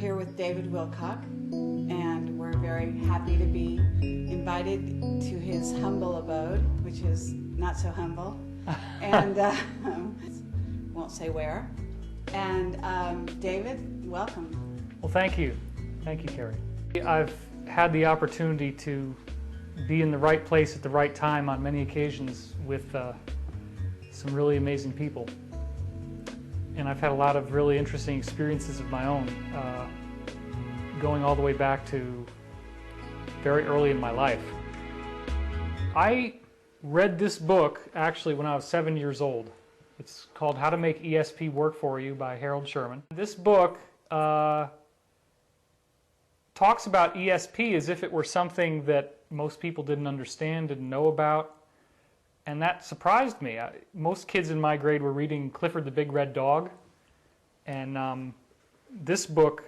here with David Wilcock, and we're very happy to be invited to his humble abode, which is not so humble, and won't say where. And David, welcome. Well, thank you. Thank you, Carrie. I've had the opportunity to be in the right place at the right time on many occasions with some really amazing people. And I've had a lot of really interesting experiences of my own, going all the way back to very early in my life. I read this book actually when I was 7 years old. It's called How to Make ESP Work For You by Harold Sherman. This book talks about ESP as if it were something that most people didn't understand, didn't know about. And that surprised me. Most kids in my grade were reading Clifford the Big Red Dog, and this book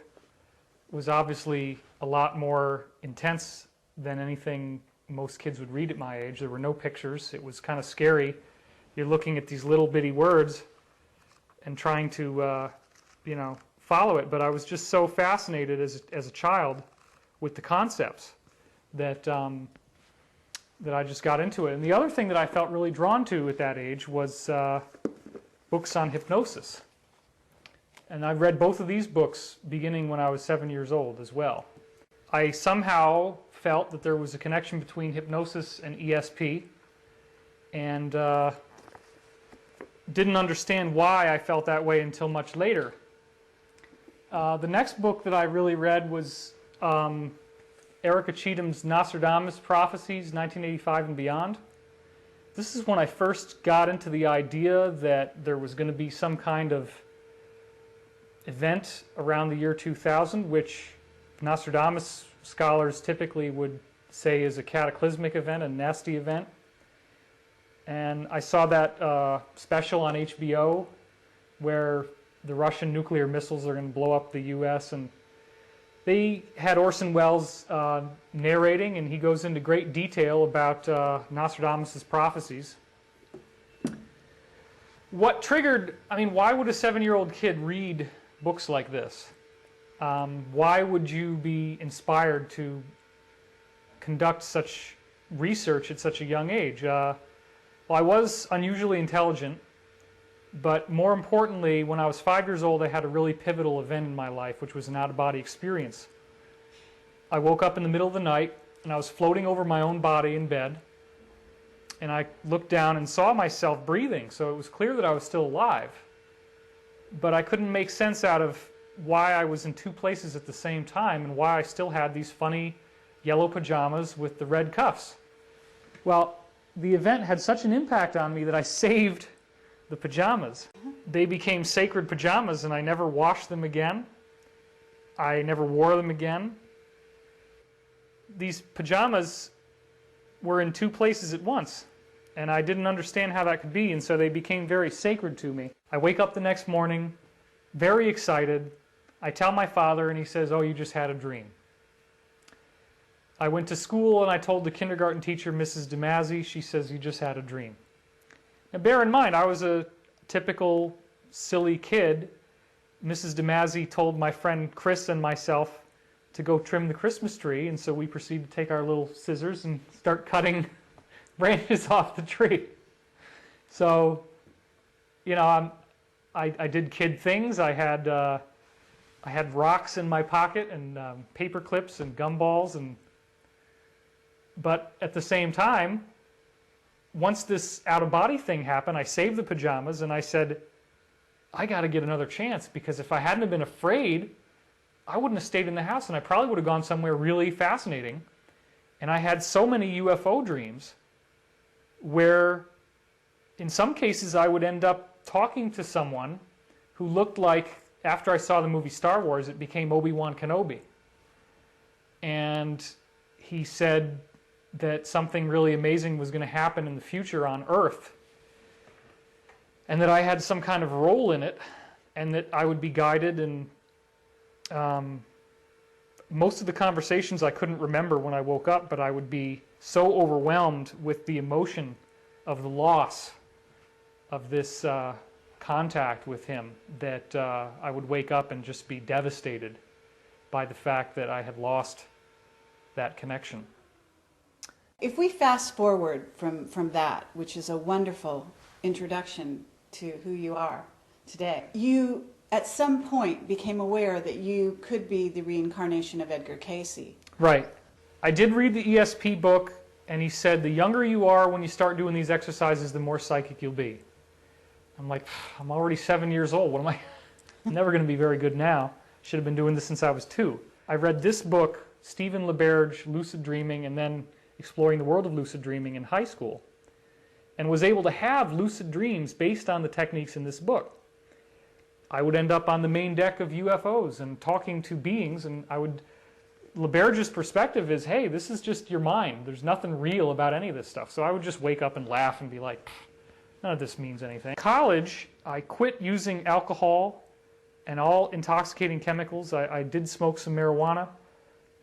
was obviously a lot more intense than anything most kids would read at my age. There were no pictures. It was kind of scary. You're looking at these little bitty words and trying to, follow it. But I was just so fascinated as a child with the concepts that that I just got into it. And the other thing that I felt really drawn to at that age was books on hypnosis. And I've read both of these books beginning when I was 7 years old as well. I somehow felt that there was a connection between hypnosis and ESP, and didn't understand why I felt that way until much later. The next book that I really read was Erica Cheatham's Nostradamus Prophecies, 1985 and Beyond. This is when I first got into the idea that there was going to be some kind of event around the year 2000, which Nostradamus scholars typically would say is a cataclysmic event, a nasty event. And I saw that special on HBO where the Russian nuclear missiles are going to blow up the U.S., and they had Orson Welles narrating, and he goes into great detail about Nostradamus' prophecies. What triggered, why would a 7-year-old kid read books like this? Why would you be inspired to conduct such research at such a young age? Well, I was unusually intelligent, but more importantly, when I was 5 years old, I had a really pivotal event in my life, which was an out-of-body experience. I woke up in the middle of the night, and I was floating over my own body in bed, and I looked down and saw myself breathing, so it was clear that I was still alive. But I couldn't make sense out of why I was in two places at the same time and why I still had these funny yellow pajamas with the red cuffs. Well, the event had such an impact on me that I saved the pajamas. They became sacred pajamas, and I never washed them again. I never wore them again. These pajamas were in two places at once, and I didn't understand how that could be, and so they became very sacred to me. I wake up the next morning, very excited. I tell my father, and he says, "Oh, you just had a dream." I went to school, and I told the kindergarten teacher, Mrs. DeMazzi. She says, "You just had a dream." Now, bear in mind, I was a typical silly kid. Mrs. DeMazzi told my friend Chris and myself to go trim the Christmas tree, and so we proceeded to take our little scissors and start cutting branches off the tree. So, I did kid things. I had rocks in my pocket and paper clips and gumballs, but at the same time, once this out-of-body thing happened, I saved the pajamas, and I said, I got to get another chance, because if I hadn't have been afraid, I wouldn't have stayed in the house, and I probably would have gone somewhere really fascinating. And I had so many UFO dreams where, in some cases, I would end up talking to someone who looked like, after I saw the movie Star Wars, it became Obi-Wan Kenobi. And he said that something really amazing was going to happen in the future on Earth, and that I had some kind of role in it, and that I would be guided. And most of the conversations I couldn't remember when I woke up, but I would be so overwhelmed with the emotion of the loss of this contact with him that I would wake up and just be devastated. by the fact that I had lost that connection. If we fast forward from that, which is a wonderful introduction to who you are today, you at some point became aware that you could be the reincarnation of Edgar Cayce. Right. I did read the ESP book, and he said the younger you are when you start doing these exercises, the more psychic you'll be. I'm like, I'm already 7 years old. What am I? I'm never going to be very good now. Should have been doing this since I was 2. I read this book, Stephen LeBerge, Lucid Dreaming, and then Exploring the World of Lucid Dreaming in high school, and was able to have lucid dreams based on the techniques in this book. I would end up on the main deck of UFOs and talking to beings, and LeBerge's perspective is, hey, this is just your mind. There's nothing real about any of this stuff. So I would just wake up and laugh and be like, none of this means anything. In college, I quit using alcohol and all intoxicating chemicals. I did smoke some marijuana,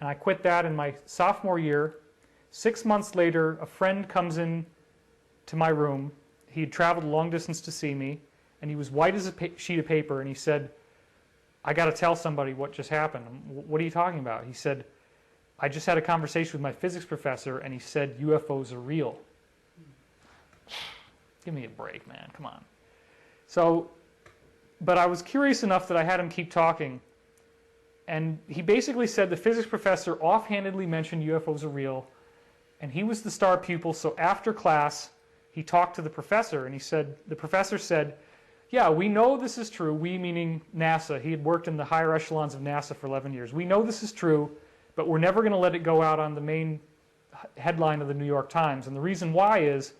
and I quit that in my sophomore year. 6 months later, a friend comes in to my room. He had traveled a long distance to see me, and he was white as a sheet of paper, and he said, I got to tell somebody what just happened. What are you talking about? He said, I just had a conversation with my physics professor, and he said UFOs are real. Give me a break, man. Come on. So, but I was curious enough that I had him keep talking, and he basically said the physics professor offhandedly mentioned UFOs are real, and he was the star pupil, so after class, he talked to the professor, and the professor said, yeah, we know this is true, we meaning NASA. He had worked in the higher echelons of NASA for 11 years. We know this is true, but we're never going to let it go out on the main headline of the New York Times. And the reason why is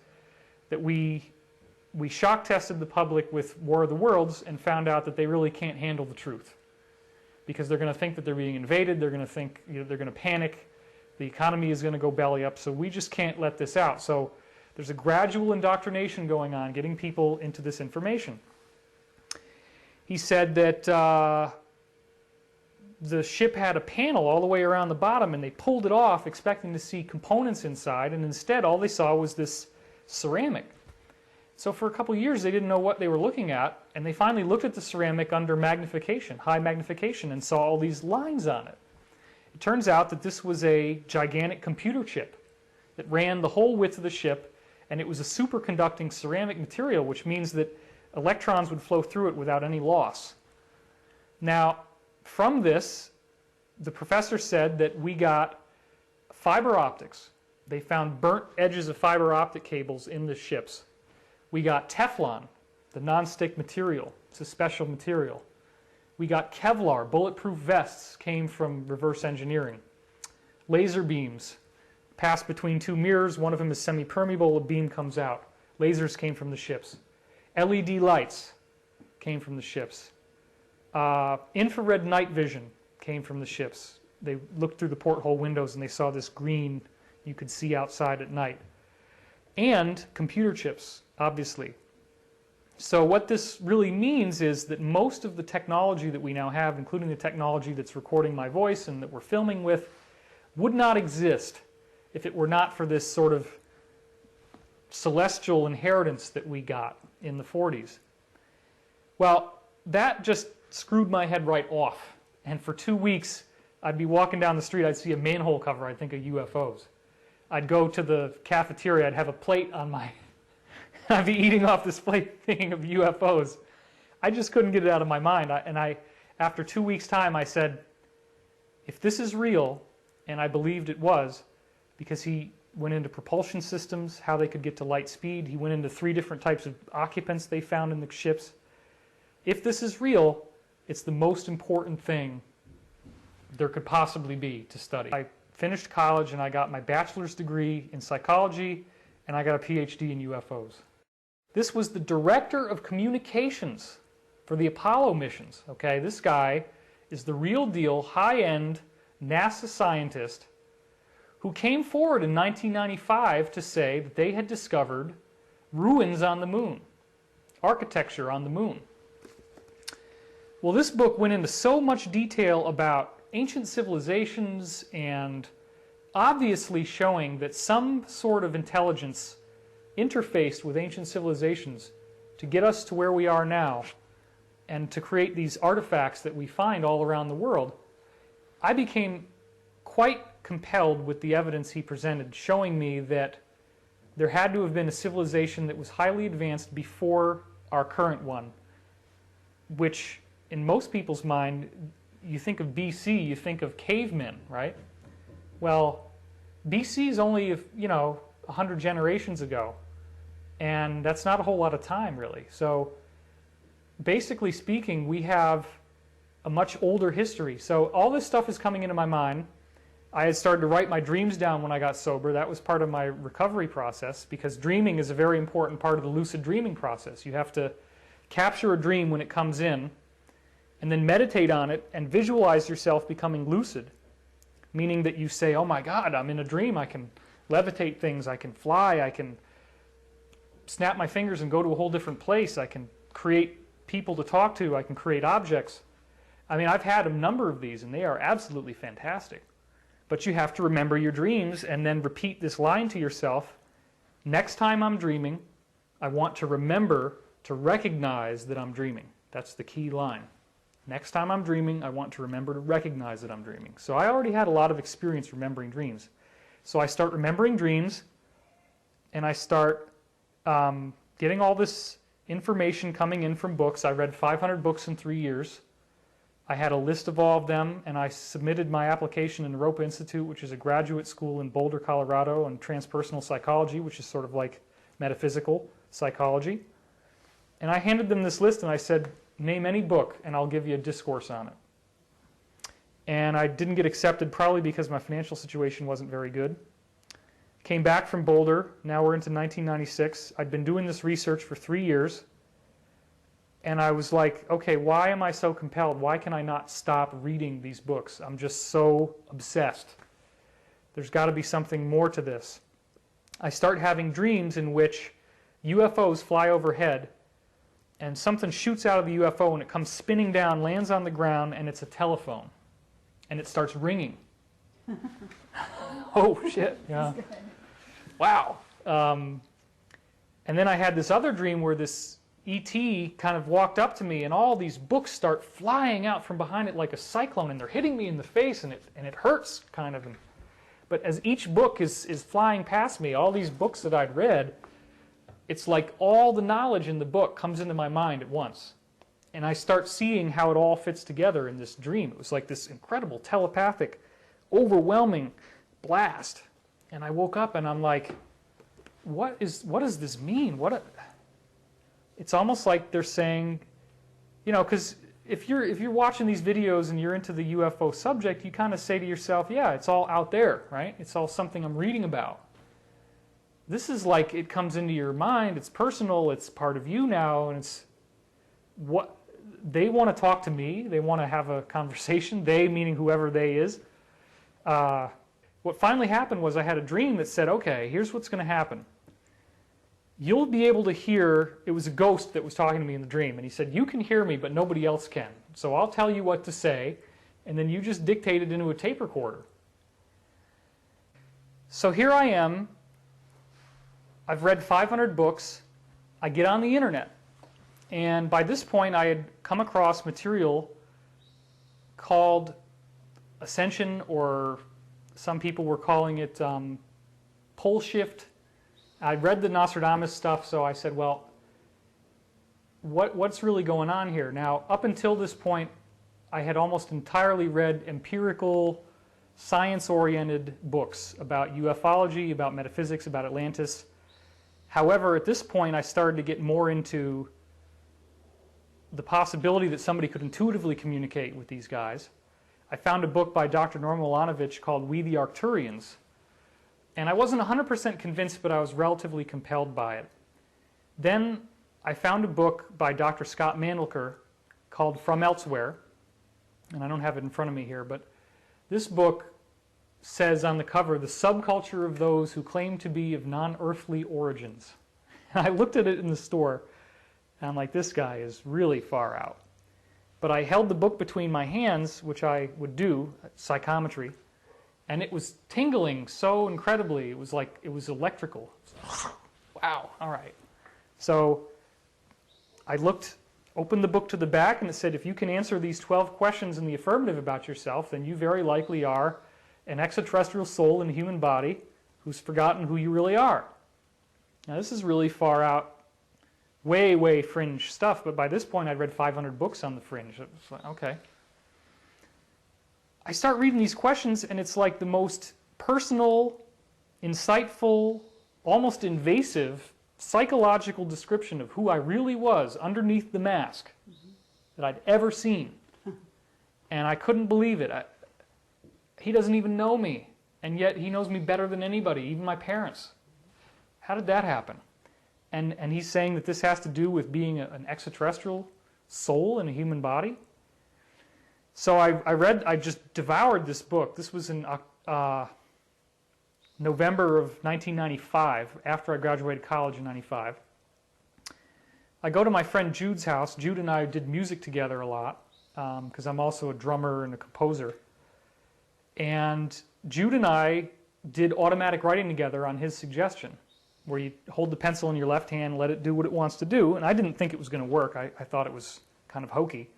that we shock tested the public with War of the Worlds and found out that they really can't handle the truth. Because they're going to think that they're being invaded, they're going to think, they're going to panic, the economy is going to go belly up, so we just can't let this out. So there's a gradual indoctrination going on, getting people into this information. He said that the ship had a panel all the way around the bottom, and they pulled it off expecting to see components inside, and instead all they saw was this ceramic. So for a couple of years they didn't know what they were looking at, and they finally looked at the ceramic under magnification, high magnification, and saw all these lines on it. It turns out that this was a gigantic computer chip that ran the whole width of the ship, and it was a superconducting ceramic material, which means that electrons would flow through it without any loss. Now, from this, the professor said that we got fiber optics. They found burnt edges of fiber optic cables in the ships. We got Teflon, the non-stick material. It's a special material. We got Kevlar, bulletproof vests came from reverse engineering. Laser beams pass between two mirrors. One of them is semi-permeable, a beam comes out. Lasers came from the ships. LED lights came from the ships. Infrared night vision came from the ships. They looked through the porthole windows and they saw this green you could see outside at night. And computer chips, obviously. So what this really means is that most of the technology that we now have, including the technology that's recording my voice and that we're filming with, would not exist if it were not for this sort of celestial inheritance that we got in the 40s. Well, that just screwed my head right off. And for 2 weeks, I'd be walking down the street, I'd see a manhole cover, I'd think of UFOs. I'd go to the cafeteria, I'd have a plate on my... I'd be eating off this plate thinking of UFOs. I just couldn't get it out of my mind. After 2 weeks' time, I said, if this is real, and I believed it was, because he went into propulsion systems, how they could get to light speed. He went into 3 different types of occupants they found in the ships. If this is real, it's the most important thing there could possibly be to study. I finished college and I got my bachelor's degree in psychology and I got a PhD in UFOs. This was the director of communications for the Apollo missions. Okay, this guy is the real deal, high-end NASA scientist who came forward in 1995 to say that they had discovered ruins on the moon, architecture on the moon. Well, this book went into so much detail about ancient civilizations and obviously showing that some sort of intelligence interfaced with ancient civilizations to get us to where we are now and to create these artifacts that we find all around the world. I became quite compelled with the evidence he presented, showing me that there had to have been a civilization that was highly advanced before our current one, which in most people's mind, you think of BC, you think of cavemen, right? Well, BC is only, 100 generations ago, and that's not a whole lot of time, really. So basically speaking, we have a much older history. So all this stuff is coming into my mind. I had started to write my dreams down when I got sober. That was part of my recovery process, because dreaming is a very important part of the lucid dreaming process. You have to capture a dream when it comes in, and then meditate on it and visualize yourself becoming lucid, meaning that you say, oh my God, I'm in a dream. I can levitate things. I can fly. I can snap my fingers and go to a whole different place. I can create people to talk to. I can create objects. I mean, I've had a number of these, and they are absolutely fantastic. But you have to remember your dreams and then repeat this line to yourself. Next time I'm dreaming, I want to remember to recognize that I'm dreaming. That's the key line. Next time I'm dreaming, I want to remember to recognize that I'm dreaming. So I already had a lot of experience remembering dreams. So I start remembering dreams, and I start getting all this information coming in from books. I read 500 books in 3 years. I had a list of all of them, and I submitted my application in the Ropa Institute, which is a graduate school in Boulder, Colorado, on transpersonal psychology, which is sort of like metaphysical psychology. And I handed them this list, and I said, name any book, and I'll give you a discourse on it. And I didn't get accepted, probably because my financial situation wasn't very good. Came back from Boulder. Now we're into 1996. I'd been doing this research for 3 years. And I was like, okay, why am I so compelled? Why can I not stop reading these books? I'm just so obsessed. There's got to be something more to this. I start having dreams in which UFOs fly overhead, and something shoots out of the UFO, and it comes spinning down, lands on the ground, and it's a telephone. And it starts ringing. Oh, shit. Yeah. Wow. And then I had this other dream where this E.T. kind of walked up to me, and all these books start flying out from behind it like a cyclone, and they're hitting me in the face, and it hurts, kind of. But as each book is flying past me, all these books that I'd read, it's like all the knowledge in the book comes into my mind at once. And I start seeing how it all fits together in this dream. It was like this incredible telepathic, overwhelming blast. And I woke up and I'm like, what does this mean? It's almost like they're saying, because if you're watching these videos and you're into the UFO subject, you kind of say to yourself, yeah, it's all out there, right? It's all something I'm reading about. This is like it comes into your mind, it's personal, it's part of you now, and it's what they want to talk to me, they want to have a conversation, they meaning whoever they is. What finally happened was I had a dream that said, okay, here's what's going to happen. You'll be able to hear, it was a ghost that was talking to me in the dream, and he said, you can hear me, but nobody else can. So I'll tell you what to say, and then you just dictate it into a tape recorder. So here I am. I've read 500 books. I get on the internet. And by this point, I had come across material called Ascension, or some people were calling it pole shift. I read the Nostradamus stuff, so I said, well, what's really going on here? Now, up until this point, I had almost entirely read empirical, science-oriented books about ufology, about metaphysics, about Atlantis. However, at this point, I started to get more into the possibility that somebody could intuitively communicate with these guys. I found a book by Dr. Norman Milanovic called We the Arcturians. And I wasn't 100% convinced, but I was relatively compelled by it. Then I found a book by Dr. Scott Mandelker called From Elsewhere. And I don't have it in front of me here, but this book says on the cover, the subculture of those who claim to be of non-earthly origins. I looked at it in the store, and I'm like, this guy is really far out. But I held the book between my hands, which I would do, psychometry, and it was tingling so incredibly. It was like, it was electrical. Wow, all right. So I looked opened the book to the back, and it said, if you can answer these 12 questions in the affirmative about yourself, then you very likely are an extraterrestrial soul in a human body who's forgotten who you really are. Now, this is really far out, way, way fringe stuff, but by this point I'd read 500 books on the fringe. It was like, okay. I start reading these questions, and it's like the most personal, insightful, almost invasive psychological description of who I really was underneath the mask that I'd ever seen. And I couldn't believe it. He doesn't even know me, and yet he knows me better than anybody, even my parents. How did that happen? And he's saying that this has to do with being an extraterrestrial soul in a human body. So I just devoured this book. This was in November of 1995, after I graduated college in 95. I go to my friend Jude's house. Jude and I did music together a lot, because I'm also a drummer and a composer. And Jude and I did automatic writing together on his suggestion, where you hold the pencil in your left hand, let it do what it wants to do. And I didn't think it was going to work. I thought it was kind of hokey.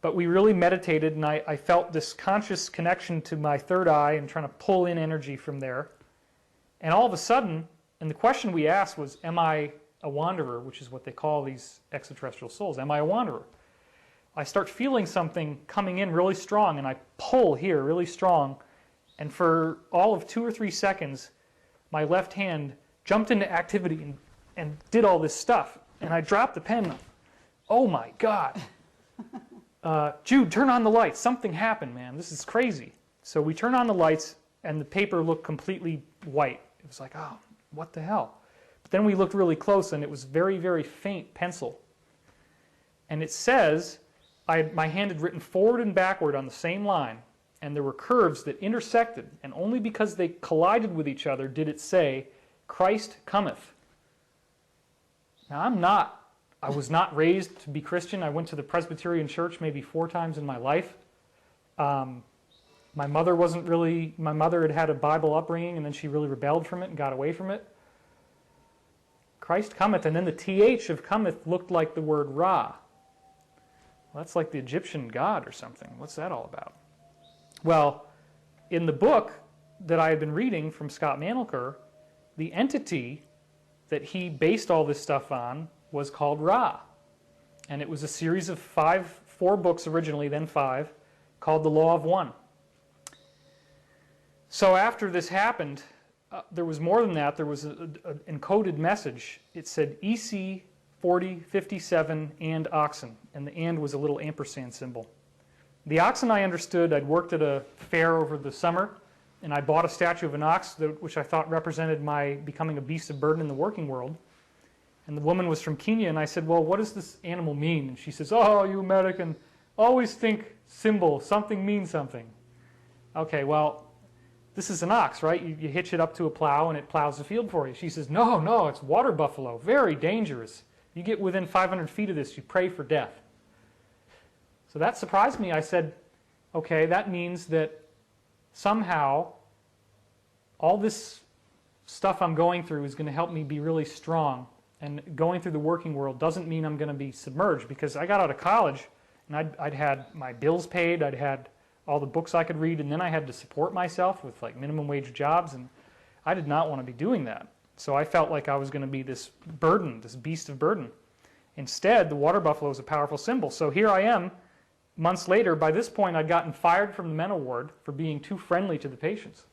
But we really meditated, and I felt this conscious connection to my third eye and trying to pull in energy from there. And all of a sudden, and the question we asked was, am I a wanderer, which is what they call these extraterrestrial souls. Am I a wanderer? I start feeling something coming in really strong, and I pull here really strong. And for all of 2 or 3 seconds, my left hand jumped into activity and did all this stuff. And I dropped the pen. Oh my God. Jude, turn on the lights. Something happened, man. This is crazy. So we turn on the lights, and the paper looked completely white. It was like, oh, what the hell? But then we looked really close, and it was very, very faint pencil. And it says, my hand had written forward and backward on the same line, and there were curves that intersected, and only because they collided with each other did it say, Christ cometh. Now, I was not raised to be Christian. I went to the Presbyterian church maybe 4 times in my life. My mother had had a Bible upbringing, and then she really rebelled from it and got away from it. Christ cometh, and then the TH of cometh looked like the word Ra. Well, that's like the Egyptian god or something. What's that all about? Well, in the book that I had been reading from Scott Mandelker, the entity that he based all this stuff on was called Ra. And it was a series of 4 books originally, then 5, called The Law of One. So after this happened, there was more than that. There was an encoded message. It said EC 4057 and oxen, and the and was a little ampersand symbol. The oxen I understood. I'd worked at a fair over the summer, and I bought a statue of an ox, which I thought represented my becoming a beast of burden in the working world. And the woman was from Kenya, and I said, well, what does this animal mean? And she says, oh, you American, always think symbol, something means something. Okay, well, this is an ox, right? You hitch it up to a plow, and it plows the field for you. She says, no, it's water buffalo, very dangerous. You get within 500 feet of this, you pray for death. So that surprised me. I said, okay, that means that somehow all this stuff I'm going through is going to help me be really strong. And going through the working world doesn't mean I'm going to be submerged, because I got out of college and I'd had my bills paid, I'd had all the books I could read, and then I had to support myself with like minimum wage jobs, and I did not want to be doing that. So I felt like I was going to be this burden, this beast of burden. Instead, the water buffalo is a powerful symbol. So here I am, months later. By this point, I'd gotten fired from the mental ward for being too friendly to the patients.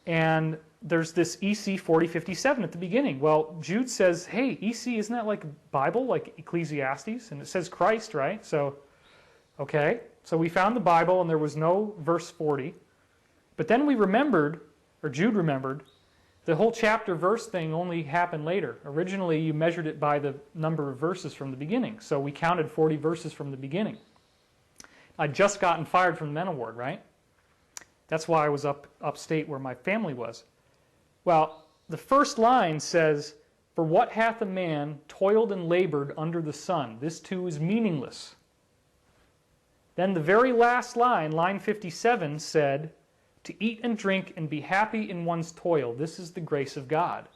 And there's this EC 4057 at the beginning. Well, Jude says, hey, EC, isn't that like a Bible, like Ecclesiastes? And it says Christ, right? So, okay. So we found the Bible, and there was no verse 40. But then we remembered, or Jude remembered, the whole chapter verse thing only happened later. Originally, you measured it by the number of verses from the beginning. So we counted 40 verses from the beginning. I'd just gotten fired from the mental ward, right? That's why I was upstate where my family was. Well, the first line says, for what hath a man toiled and labored under the sun? This too is meaningless. Then the very last line, line 57, said, to eat and drink and be happy in one's toil. This is the grace of God.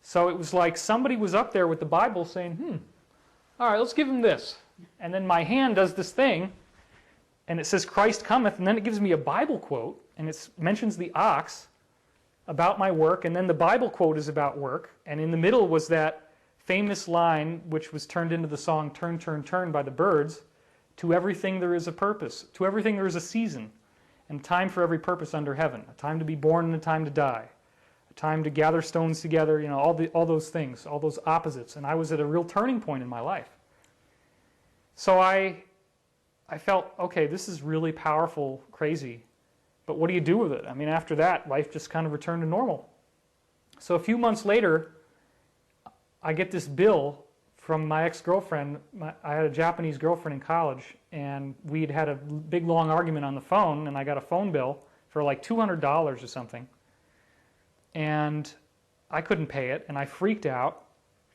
So it was like somebody was up there with the Bible saying, all right, let's give him this. And then my hand does this thing, and it says Christ cometh, and then it gives me a Bible quote, and it mentions the ox about my work, and then the Bible quote is about work, and in the middle was that famous line which was turned into the song Turn, Turn, Turn by the Byrds, to everything there is a purpose, to everything there is a season, and time for every purpose under heaven, a time to be born and a time to die, a time to gather stones together, you know, all those things, all those opposites, and I was at a real turning point in my life. So I felt, okay, this is really powerful, crazy, but what do you do with it? I mean, after that, life just kind of returned to normal. So a few months later, I get this bill from my ex-girlfriend. I had a Japanese girlfriend in college, and we'd had a big, long argument on the phone, and I got a phone bill for like $200 or something. And I couldn't pay it, and I freaked out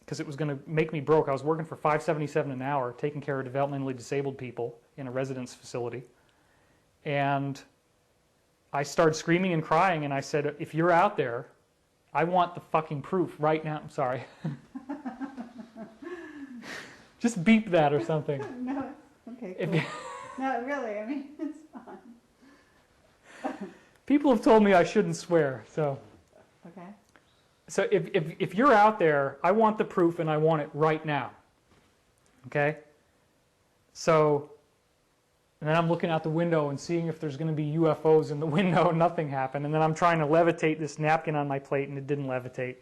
because it was going to make me broke. I was working for $5.77 an hour, taking care of developmentally disabled people in a residence facility. And I started screaming and crying, and I said, if you're out there, I want the fucking proof right now. I'm sorry. Just beep that or something. No, okay, cool. No, really, I mean, it's fine. People have told me I shouldn't swear, so. Okay. So if you're out there, I want the proof and I want it right now. Okay? So, and then I'm looking out the window and seeing if there's going to be UFOs in the window, and nothing happened. And then I'm trying to levitate this napkin on my plate, and it didn't levitate.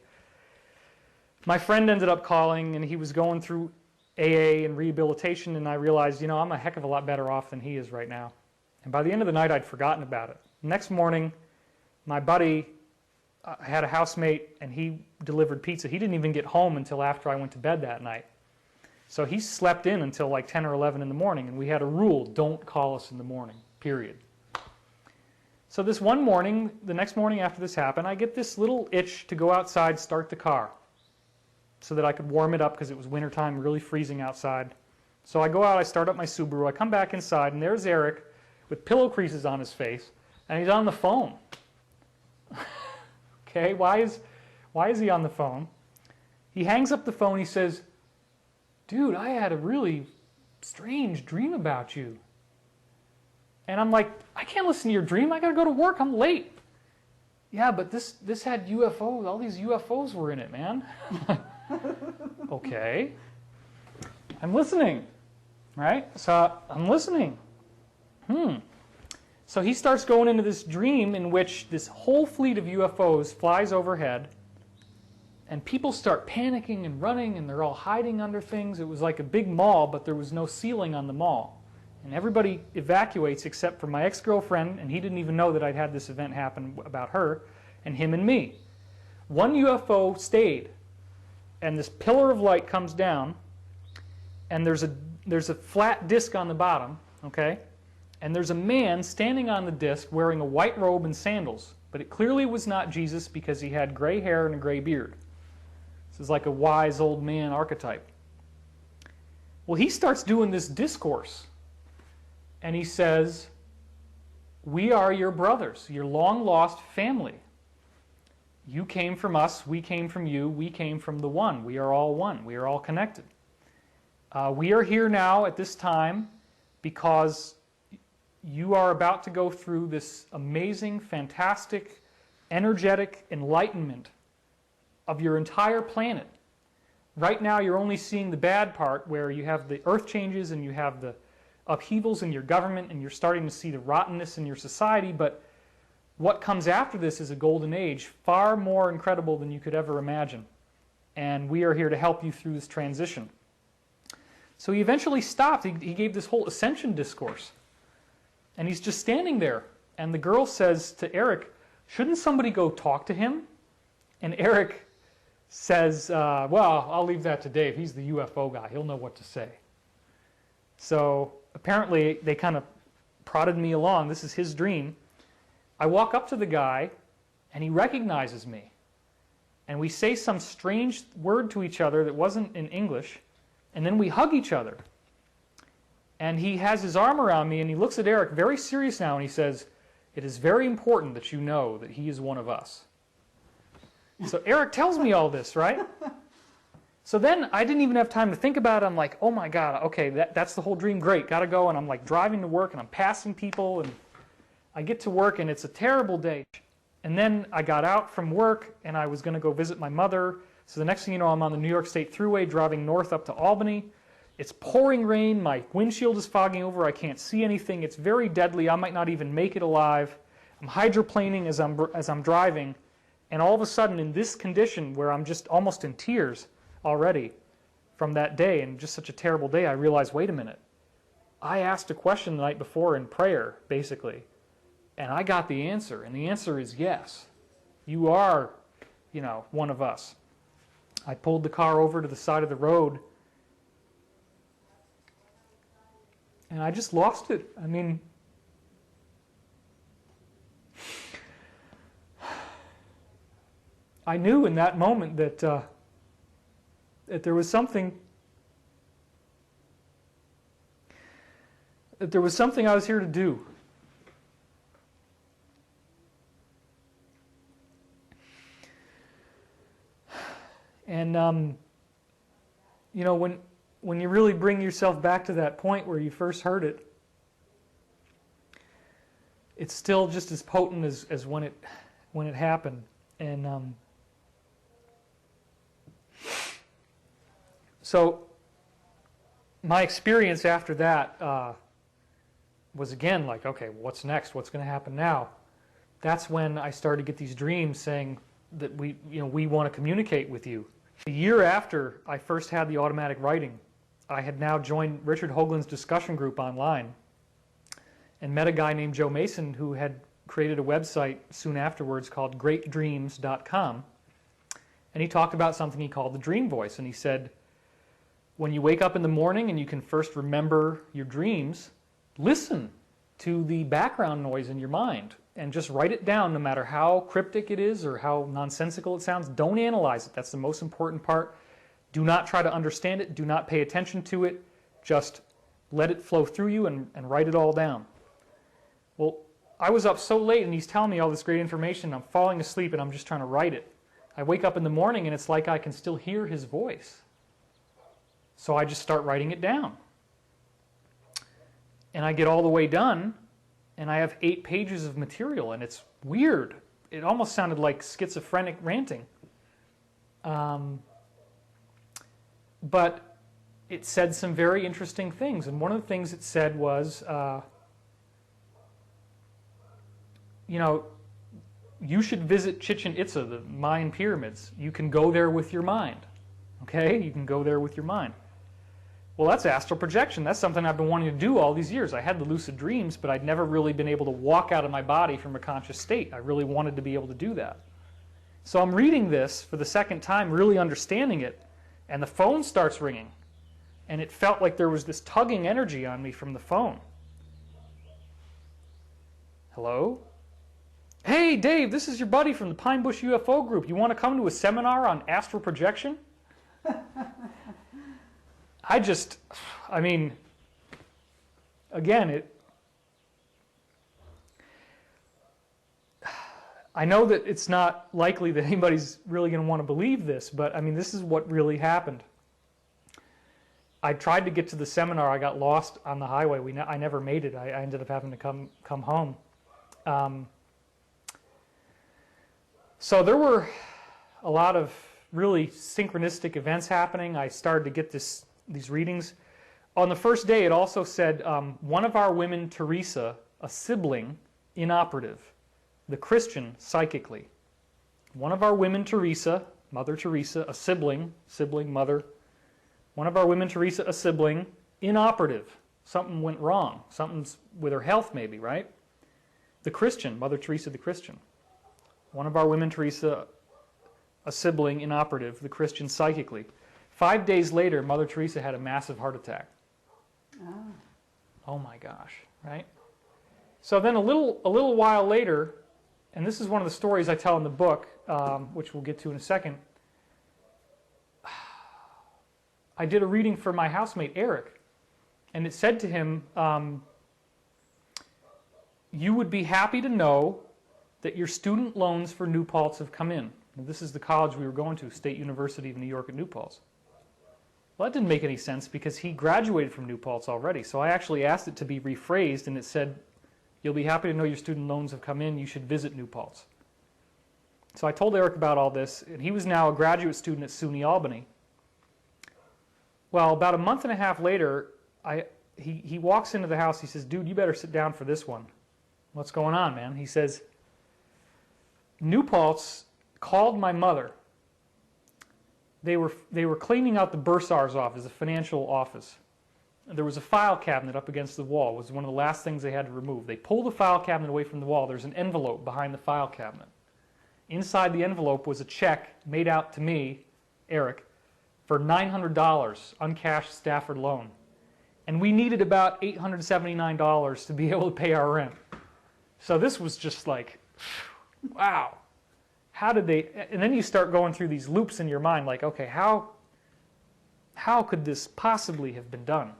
My friend ended up calling, and he was going through AA and rehabilitation, and I realized, you know, I'm a heck of a lot better off than he is right now. And by the end of the night, I'd forgotten about it. Next morning, my buddy had a housemate, and he delivered pizza. He didn't even get home until after I went to bed that night. So he slept in until like 10 or 11 in the morning, and we had a rule, don't call us in the morning, period. So this one morning, the next morning after this happened, I get this little itch to go outside, start the car, so that I could warm it up because it was wintertime, really freezing outside. So I go out, I start up my Subaru, I come back inside, and there's Eric with pillow creases on his face, and he's on the phone. Okay, why is he on the phone? He hangs up the phone, he says, dude, I had a really strange dream about you. And I'm like, I can't listen to your dream, I gotta go to work, I'm late. Yeah, but this had UFOs, all these UFOs were in it, man. Okay. I'm listening, right? So I'm listening. So he starts going into this dream in which this whole fleet of UFOs flies overhead, and people start panicking and running, and they're all hiding under things. It was like a big mall, but there was no ceiling on the mall. And everybody evacuates except for my ex-girlfriend, and he didn't even know that I'd had this event happen about her, and him and me. One UFO stayed, and this pillar of light comes down, and there's a flat disc on the bottom, okay? And there's a man standing on the disc wearing a white robe and sandals, but it clearly was not Jesus because he had gray hair and a gray beard. This is like a wise old man archetype. Well, he starts doing this discourse, and he says, we are your brothers, your long-lost family. You came from us, we came from you, we came from the one. We are all one, we are all connected. We are here now at this time because you are about to go through this amazing, fantastic, energetic enlightenment of your entire planet. Right now, you're only seeing the bad part where you have the earth changes and you have the upheavals in your government and you're starting to see the rottenness in your society, but what comes after this is a golden age, far more incredible than you could ever imagine. And we are here to help you through this transition. So he eventually stopped. He gave this whole ascension discourse. And he's just standing there. And the girl says to Eric, shouldn't somebody go talk to him? And Eric says, well, I'll leave that to Dave. He's the UFO guy. He'll know what to say. So apparently they kind of prodded me along. This is his dream. I walk up to the guy, and he recognizes me. And we say some strange word to each other that wasn't in English. And then we hug each other. And he has his arm around me, and he looks at Eric very serious now, and he says, it is very important that you know that he is one of us. So Eric tells me all this, right? So then I didn't even have time to think about it. I'm like, oh my God, okay, that's the whole dream. Great, gotta go. And I'm like driving to work and I'm passing people and I get to work and it's a terrible day. And then I got out from work and I was gonna go visit my mother. So the next thing you know, I'm on the New York State Thruway driving north up to Albany. It's pouring rain, my windshield is fogging over, I can't see anything. It's very deadly, I might not even make it alive. I'm hydroplaning as I'm driving. And all of a sudden in this condition where I'm just almost in tears, already from that day and just such a terrible day, I realized, wait a minute, I asked a question the night before in prayer, basically, and I got the answer, and the answer is yes. You are, one of us. I pulled the car over to the side of the road, and I just lost it. I mean, I knew in that moment that there was something I was here to do. And when you really bring yourself back to that point where you first heard it, it's still just as potent as when it happened. And so my experience after that was again like, okay, what's next? What's going to happen now? That's when I started to get these dreams saying that we want to communicate with you. A year after I first had the automatic writing, I had now joined Richard Hoagland's discussion group online and met a guy named Joe Mason who had created a website soon afterwards called greatdreams.com. And he talked about something he called the dream voice. And he said, when you wake up in the morning and you can first remember your dreams, listen to the background noise in your mind and just write it down, no matter how cryptic it is or how nonsensical it sounds. Don't analyze it. That's the most important part. Do not try to understand it. Do not pay attention to it. Just let it flow through you and write it all down. Well, I was up so late and he's telling me all this great information. I'm falling asleep and I'm just trying to write it. I wake up in the morning and it's like I can still hear his voice. So I just start writing it down. And I get all the way done and I have 8 pages of material and it's weird. It almost sounded like schizophrenic ranting. But it said some very interesting things. And one of the things it said was, you should visit Chichen Itza, the Mayan pyramids. You can go there with your mind. Okay? You can go there with your mind. Well, that's astral projection. That's something I've been wanting to do all these years. I had the lucid dreams, but I'd never really been able to walk out of my body from a conscious state. I really wanted to be able to do that. So I'm reading this for the second time, really understanding it, and the phone starts ringing. And it felt like there was this tugging energy on me from the phone. Hello? Hey, Dave, this is your buddy from the Pine Bush UFO group. You want to come to a seminar on astral projection? Again, I know that it's not likely that anybody's really going to want to believe this, but I mean, this is what really happened. I tried to get to the seminar. I got lost on the highway. I never made it. I ended up having to come home. So there were a lot of really synchronistic events happening. I started to get these readings. On the first day, it also said, one of our women, Teresa, a sibling, inoperative, the Christian, psychically. One of our women, Teresa, Mother Teresa, a sibling, mother. One of our women, Teresa, a sibling, inoperative. Something went wrong. Something's with her health maybe, right? The Christian, Mother Teresa the Christian. One of our women, Teresa, a sibling, inoperative, the Christian, psychically. 5 days later, Mother Teresa had a massive heart attack. Oh my gosh, right? So then a little while later, and this is one of the stories I tell in the book, which we'll get to in a second, I did a reading for my housemate, Eric, and it said to him, you would be happy to know that your student loans for New Paltz have come in. And this is the college we were going to, State University of New York at New Paltz. Well, that didn't make any sense because he graduated from New Paltz already. So I actually asked it to be rephrased, and it said, you'll be happy to know your student loans have come in. You should visit New Paltz. So I told Eric about all this, and he was now a graduate student at SUNY Albany. Well, about a month and a half later, he walks into the house. He says, dude, you better sit down for this one. What's going on, man? He says, New Paltz called my mother. They were cleaning out the bursar's office, the financial office. There was a file cabinet up against the wall. It was one of the last things they had to remove. They pulled the file cabinet away from the wall. There's an envelope behind the file cabinet. Inside the envelope was a check made out to me, Eric, for $900, uncashed Stafford loan. And we needed about $879 to be able to pay our rent. So this was just like, wow. How did they, and then you start going through these loops in your mind, like, okay, how could this possibly have been done?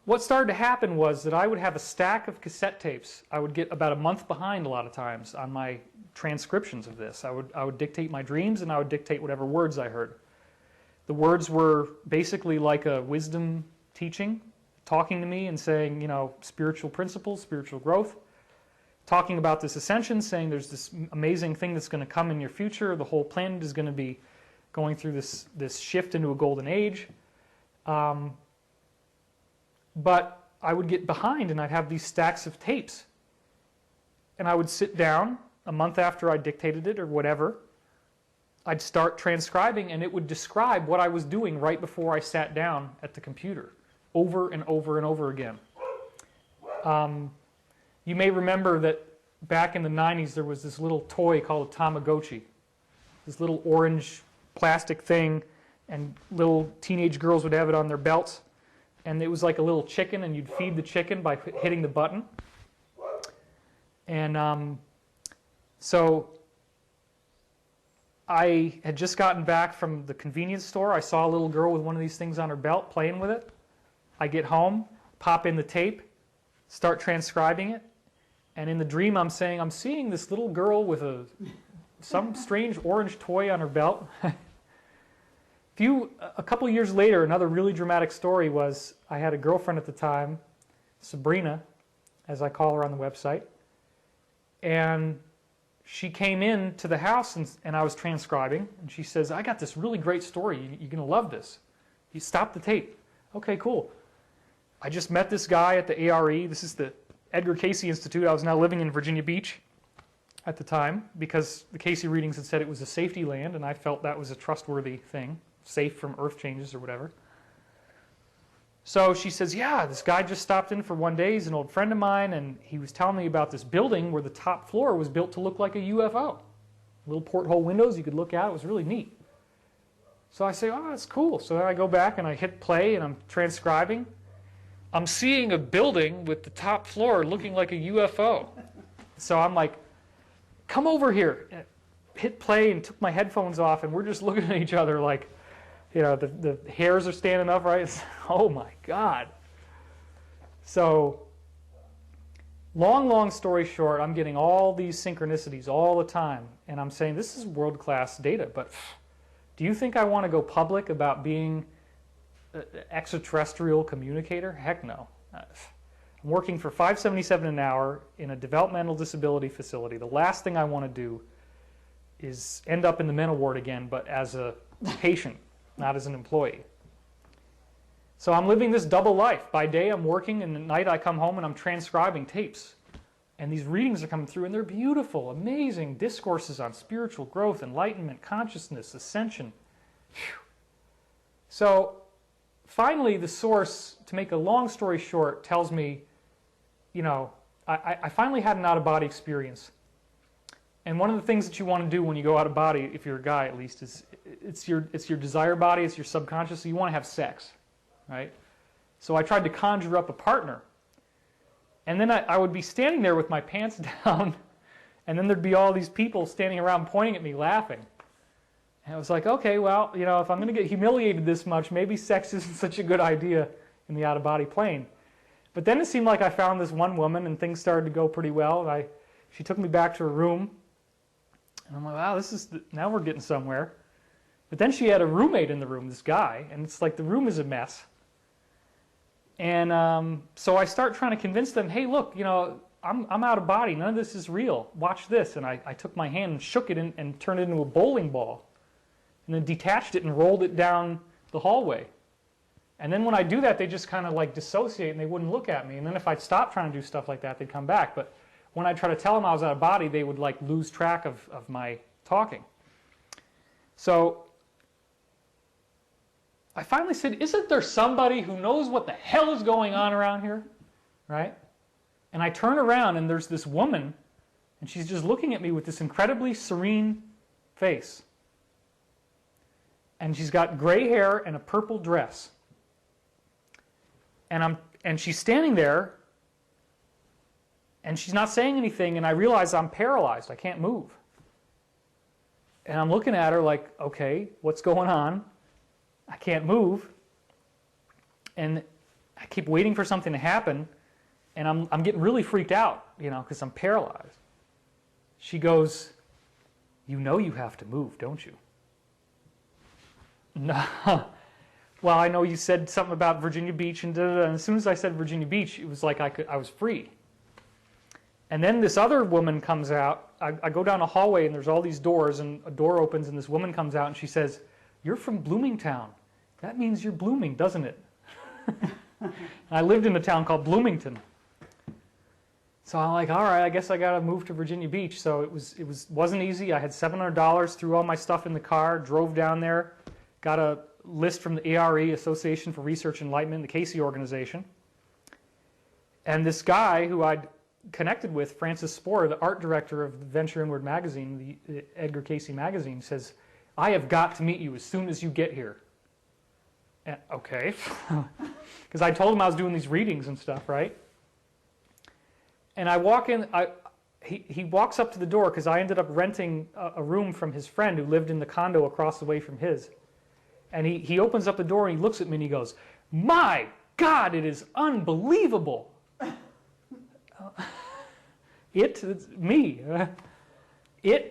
What started to happen was that I would have a stack of cassette tapes. I would get about a month behind a lot of times on my transcriptions of this. I would dictate my dreams, and I would dictate whatever words I heard. The words were basically like a wisdom teaching, talking to me and saying, you know, spiritual principles, spiritual growth, talking about this ascension, saying there's this amazing thing that's going to come in your future. The whole planet is going to be going through this shift into a golden age. But I would get behind, and I'd have these stacks of tapes. And I would sit down a month after I dictated it or whatever. I'd start transcribing, and it would describe what I was doing right before I sat down at the computer, over and over and over again. You may remember that back in the 90s there was this little toy called a Tamagotchi. This little orange plastic thing, and little teenage girls would have it on their belts. And it was like a little chicken, and you'd feed the chicken by hitting the button. And so I had just gotten back from the convenience store. I saw a little girl with one of these things on her belt playing with it. I get home, pop in the tape, start transcribing it. And in the dream I'm saying, I'm seeing this little girl with some strange orange toy on her belt. A couple years later, another really dramatic story was I had a girlfriend at the time, Sabrina, as I call her on the website, and she came in to the house and I was transcribing, and she says, I got this really great story. You're going to love this. You stop the tape. Okay, cool. I just met this guy at the ARE. This is the Edgar Cayce Institute. I was now living in Virginia Beach at the time because the Cayce readings had said it was a safety land, and I felt that was a trustworthy thing. Safe from earth changes or whatever. So she says, yeah, this guy just stopped in for one day. He's an old friend of mine, and he was telling me about this building where the top floor was built to look like a UFO. Little porthole windows you could look out. It was really neat. So I say, oh, that's cool. So then I go back and I hit play and I'm transcribing. I'm seeing a building with the top floor looking like a UFO. So I'm like, come over here. Hit play and took my headphones off, and we're just looking at each other like, you know, the hairs are standing up, right? It's, oh my God. So, long story short, I'm getting all these synchronicities all the time. And I'm saying, this is world-class data, but do you think I want to go public about being an extraterrestrial communicator? Heck no. I'm working for $5.77 an hour in a developmental disability facility. The last thing I want to do is end up in the mental ward again, but as a patient, not as an employee. So I'm living this double life. By day I'm working, and at night I come home and I'm transcribing tapes. And these readings are coming through, and they're beautiful, amazing discourses on spiritual growth, enlightenment, consciousness, ascension. Whew. So finally the source, to make a long story short, tells me, you know, I finally had an out-of-body experience. And one of the things that you want to do when you go out of body, if you're a guy at least, is it's your desire body, it's your subconscious, so you want to have sex, right? So I tried to conjure up a partner. And then I would be standing there with my pants down, and then there'd be all these people standing around pointing at me laughing. And I was like, okay, well, you know, if I'm going to get humiliated this much, maybe sex isn't such a good idea in the out-of-body plane. But then it seemed like I found this one woman, and things started to go pretty well. And she took me back to her room. And I'm like, wow, now we're getting somewhere. But then she had a roommate in the room, this guy, and it's like the room is a mess. And so I start trying to convince them, hey, look, you know, I'm out of body. None of this is real. Watch this. And I took my hand and shook it and turned it into a bowling ball. And then detached it and rolled it down the hallway. And then when I do that, they just kind of like dissociate and they wouldn't look at me. And then if I'd stop trying to do stuff like that, they'd come back. But when I try to tell them I was out of body, they would like lose track of my talking. So I finally said, isn't there somebody who knows what the hell is going on around here? Right? And I turn around and there's this woman and she's just looking at me with this incredibly serene face. And she's got gray hair and a purple dress. And she's standing there, and she's not saying anything, and I realize I'm paralyzed. I can't move. And I'm looking at her like, okay, what's going on? I can't move. And I keep waiting for something to happen, and I'm getting really freaked out, you know, because I'm paralyzed. She goes, you know you have to move, don't you? No. Well, I know you said something about Virginia Beach and da-da-da, and as soon as I said Virginia Beach, it was like I was free. And then this other woman comes out. I go down a hallway and there's all these doors and a door opens and this woman comes out and she says, you're from Bloomingtown. That means you're blooming, doesn't it? And I lived in a town called Bloomington. So I'm like, all right, I guess I got to move to Virginia Beach. So it wasn't easy. I had $700, threw all my stuff in the car, drove down there, got a list from the ARE, Association for Research and Enlightenment, the Casey organization. And this guy who I'd connected with, Francis Sporer, the art director of the Venture Inward magazine, the Edgar Casey magazine, says, I have got to meet you as soon as you get here. And, okay. Because I told him I was doing these readings and stuff, right? And I walk in, he walks up to the door because I ended up renting a room from his friend who lived in the condo across the way from his. And he opens up the door and he looks at me and he goes, my God, it is unbelievable. It's me.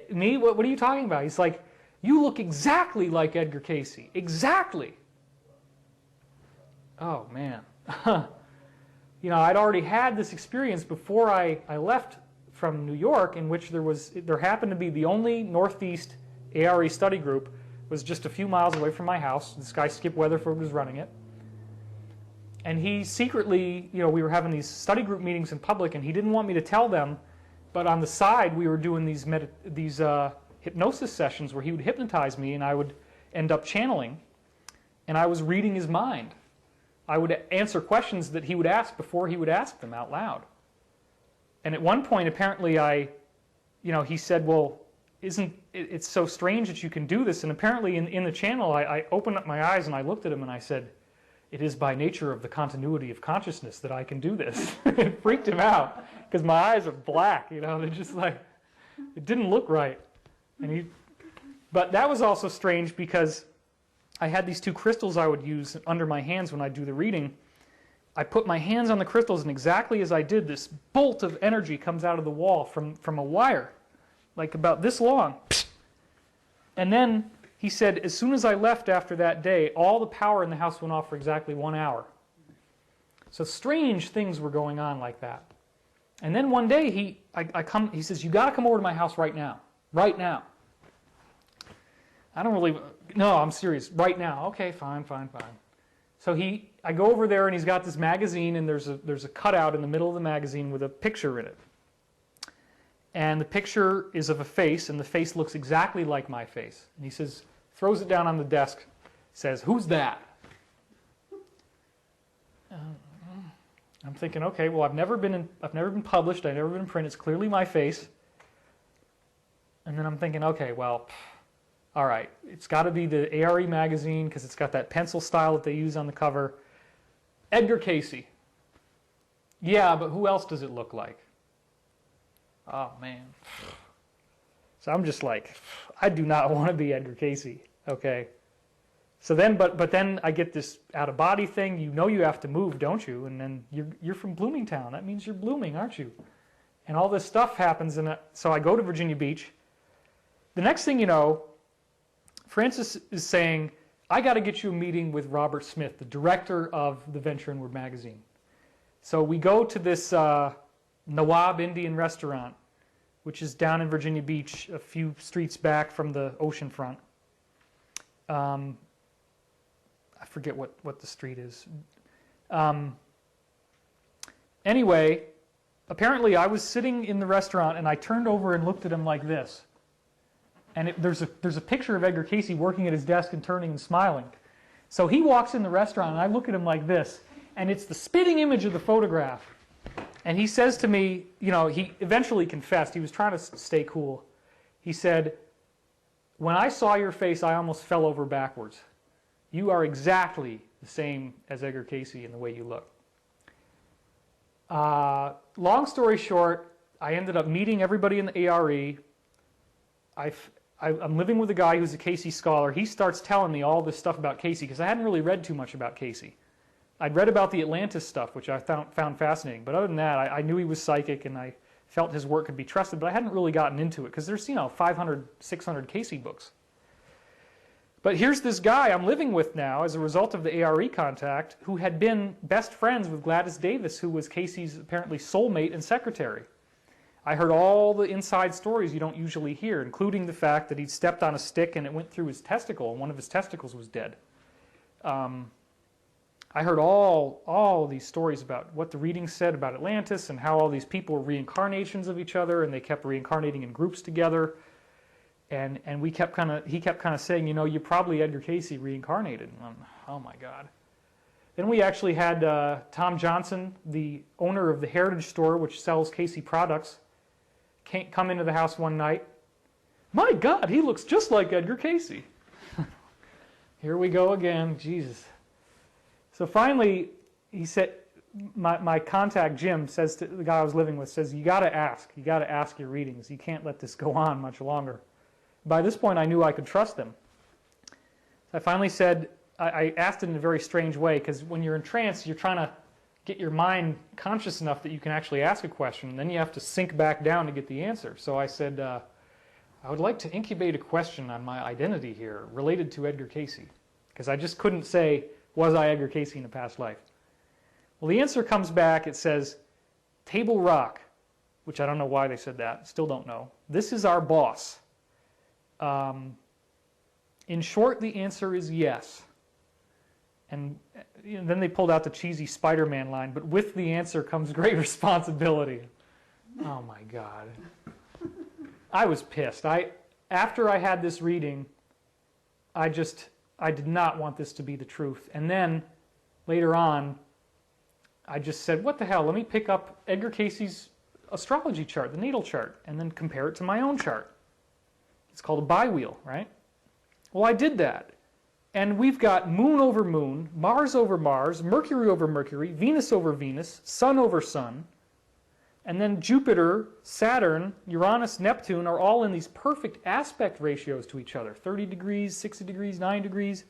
Me? What are you talking about? He's like, you look exactly like Edgar Casey. Exactly. Oh, man. You know, I'd already had this experience before I left from New York in which there happened to be the only Northeast ARE study group was just a few miles away from my house. This guy, Skip Weatherford, was running it. And he secretly, you know, we were having these study group meetings in public, and he didn't want me to tell them, but on the side we were doing these hypnosis sessions where he would hypnotize me and I would end up channeling, and I was reading his mind. I would answer questions that he would ask before he would ask them out loud. And at one point, apparently he said, well, it's so strange that you can do this. And apparently in the channel, I opened up my eyes and I looked at him and I said, it is by nature of the continuity of consciousness that I can do this. It freaked him out because my eyes are black, you know, they're just like, it didn't look right. But that was also strange because I had these two crystals I would use under my hands when I do the reading. I put my hands on the crystals and exactly as I did, this bolt of energy comes out of the wall from a wire, like about this long. And then he said, as soon as I left after that day, all the power in the house went off for exactly 1 hour. So strange things were going on like that. And then one day he says, you got to come over to my house right now. Right now. No, I'm serious. Right now. Okay, fine. So I go over there and he's got this magazine and there's a cutout in the middle of the magazine with a picture in it. And the picture is of a face, and the face looks exactly like my face. And he says, throws it down on the desk, says, who's that? I'm thinking, okay, well, I've never been published, I've never been in print, it's clearly my face. And then I'm thinking, okay, well, all right, it's got to be the ARE magazine because it's got that pencil style that they use on the cover. Edgar Casey. Yeah, but who else does it look like? Oh, man. So I'm just like, I do not want to be Edgar Casey, okay? So then, but then I get this out-of-body thing. You know you have to move, don't you? And then you're from Bloomingtown. That means you're blooming, aren't you? And all this stuff happens, and so I go to Virginia Beach. The next thing you know, Francis is saying, I got to get you a meeting with Robert Smith, the director of the Venture Inward magazine. So we go to this Nawab Indian restaurant, which is down in Virginia Beach, a few streets back from the ocean front. I forget what the street is. Anyway, apparently I was sitting in the restaurant and I turned over and looked at him like this. And there's a picture of Edgar Cayce working at his desk and turning and smiling. So he walks in the restaurant and I look at him like this, and it's the spitting image of the photograph. And he says to me, you know, he eventually confessed, he was trying to stay cool. He said, when I saw your face, I almost fell over backwards. You are exactly the same as Edgar Cayce in the way you look. Long story short, I ended up meeting everybody in the ARE. I'm living with a guy who's a Cayce scholar. He starts telling me all this stuff about Cayce because I hadn't really read too much about Cayce. I'd read about the Atlantis stuff, which I found fascinating. But other than that, I knew he was psychic and I felt his work could be trusted, but I hadn't really gotten into it because there's, 500, 600 Cayce books. But here's this guy I'm living with now as a result of the ARE contact who had been best friends with Gladys Davis, who was Cayce's apparently soulmate and secretary. I heard all the inside stories you don't usually hear, including the fact that he'd stepped on a stick and it went through his testicle, and one of his testicles was dead. I heard all these stories about what the readings said about Atlantis and how all these people were reincarnations of each other, and they kept reincarnating in groups together. And he kept kind of saying, you're probably Edgar Cayce reincarnated. And oh my God. Then we actually had Tom Johnson, the owner of the Heritage Store, which sells Cayce products, come into the house one night. My God, he looks just like Edgar Cayce. Here we go again, Jesus. So finally, he said, my contact Jim says to the guy I was living with, says, you got to ask your readings. You can't let this go on much longer. By this point, I knew I could trust them. So I finally said, I asked it in a very strange way, because when you're in trance, you're trying to get your mind conscious enough that you can actually ask a question, and then you have to sink back down to get the answer. So I said, I would like to incubate a question on my identity here related to Edgar Cayce, because I just couldn't say, was I Edgar Cayce in a past life? Well, the answer comes back, it says, Table Rock, which I don't know why they said that, still don't know. This is our boss. In short, the answer is yes. And then they pulled out the cheesy Spider-Man line, but with the answer comes great responsibility. Oh my God. I was pissed. After I had this reading, I did not want this to be the truth. And then later on, I just said, what the hell, let me pick up Edgar Cayce's astrology chart, the natal chart, and then compare it to my own chart. It's called a bi-wheel, right? Well, I did that. And we've got Moon over Moon, Mars over Mars, Mercury over Mercury, Venus over Venus, Sun over Sun, and then Jupiter, Saturn, Uranus, Neptune are all in these perfect aspect ratios to each other, 30 degrees, 60 degrees, 9 degrees.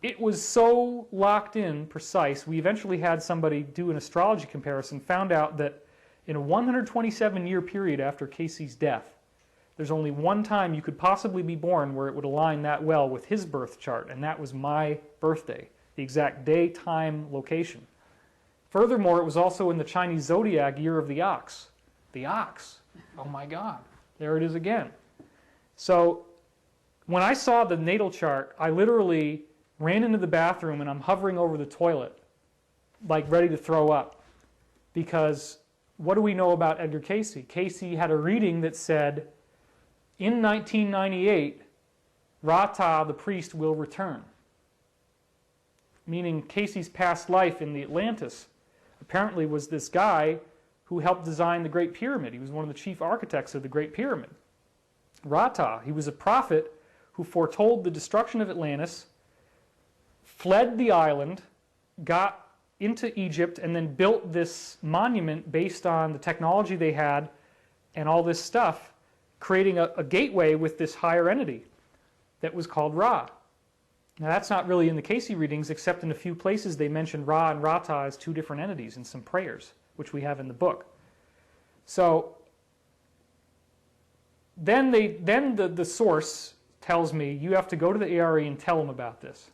It was so locked in, precise, we eventually had somebody do an astrology comparison, found out that in a 127-year period after Cayce's death, there's only one time you could possibly be born where it would align that well with his birth chart, and that was my birthday, the exact day, time, location. Furthermore, it was also in the Chinese zodiac year of the ox. The ox. Oh my God. There it is again. So when I saw the natal chart, I literally ran into the bathroom and I'm hovering over the toilet, like ready to throw up. Because what do we know about Edgar Cayce? Cayce had a reading that said, in 1998, Rata, the priest, will return. Meaning Cayce's past life in the Atlantis apparently was this guy who helped design the Great Pyramid. He was one of the chief architects of the Great Pyramid. Rata, he was a prophet who foretold the destruction of Atlantis, fled the island, got into Egypt, and then built this monument based on the technology they had and all this stuff, creating a gateway with this higher entity that was called Ra. Now that's not really in the Cayce readings, except in a few places they mention Ra and Rata as two different entities in some prayers, which we have in the book. So then the source tells me, you have to go to the ARE and tell them about this.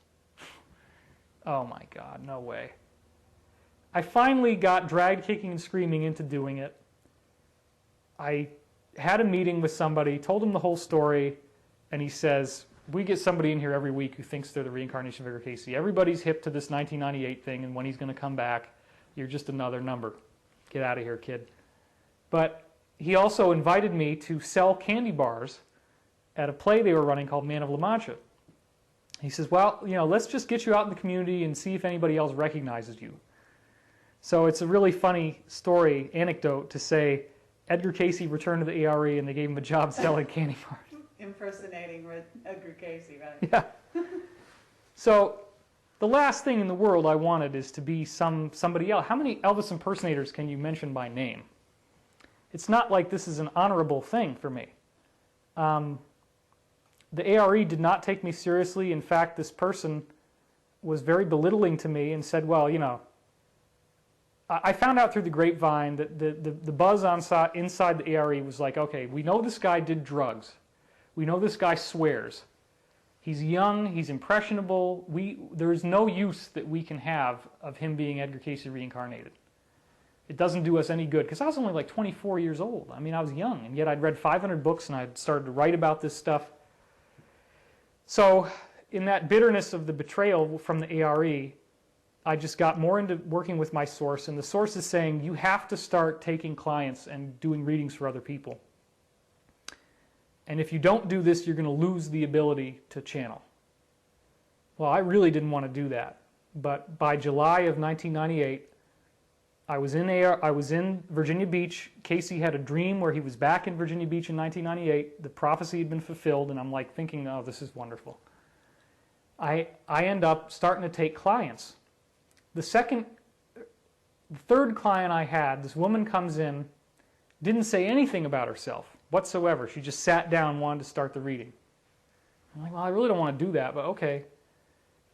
Oh my God, no way. I finally got dragged kicking and screaming into doing it. I had a meeting with somebody, told him the whole story, and he says, we get somebody in here every week who thinks they're the reincarnation of Edgar Cayce. Everybody's hip to this 1998 thing and when he's going to come back. You're just another number. Get out of here, kid. But he also invited me to sell candy bars at a play they were running called Man of La Mancha. He says, well, let's just get you out in the community and see if anybody else recognizes you. So it's a really funny story, anecdote, to say Edgar Cayce returned to the ARE and they gave him a job selling candy bars. Impersonating Edgar Cayce, right? Yeah. So the last thing in the world I wanted is to be somebody else. How many Elvis impersonators can you mention by name? It's not like this is an honorable thing for me. The ARE did not take me seriously. In fact, this person was very belittling to me and said, well, I found out through the grapevine that the buzz inside the ARE was like, okay, we know this guy did drugs. We know this guy swears. He's young, he's impressionable. There's no use that we can have of him being Edgar Cayce reincarnated. It doesn't do us any good, because I was only like 24 years old. I mean, I was young, and yet I'd read 500 books and I'd started to write about this stuff. So in that bitterness of the betrayal from the ARE, I just got more into working with my source, and the source is saying you have to start taking clients and doing readings for other people. And if you don't do this, you're going to lose the ability to channel. Well, I really didn't want to do that. But by July of 1998, I was in Virginia Beach. Cayce had a dream where he was back in Virginia Beach in 1998. The prophecy had been fulfilled, and I'm like thinking, oh, this is wonderful. I end up starting to take clients. The third client I had, this woman comes in, didn't say anything about herself whatsoever. She just sat down and wanted to start the reading. I'm like, well, I really don't want to do that, but okay.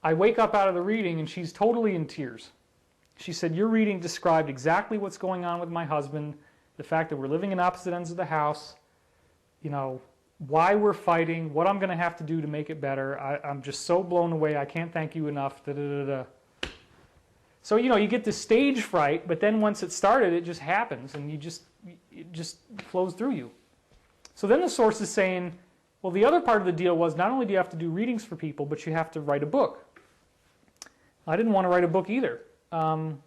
I wake up out of the reading and she's totally in tears. She said, your reading described exactly what's going on with my husband, the fact that we're living in opposite ends of the house, why we're fighting, what I'm going to have to do to make it better. I'm just so blown away. I can't thank you enough. Da, da, da, da. So, you get the stage fright, but then once it started, it just happens, and it just flows through you. So then the source is saying, well, the other part of the deal was not only do you have to do readings for people, but you have to write a book. I didn't want to write a book either. I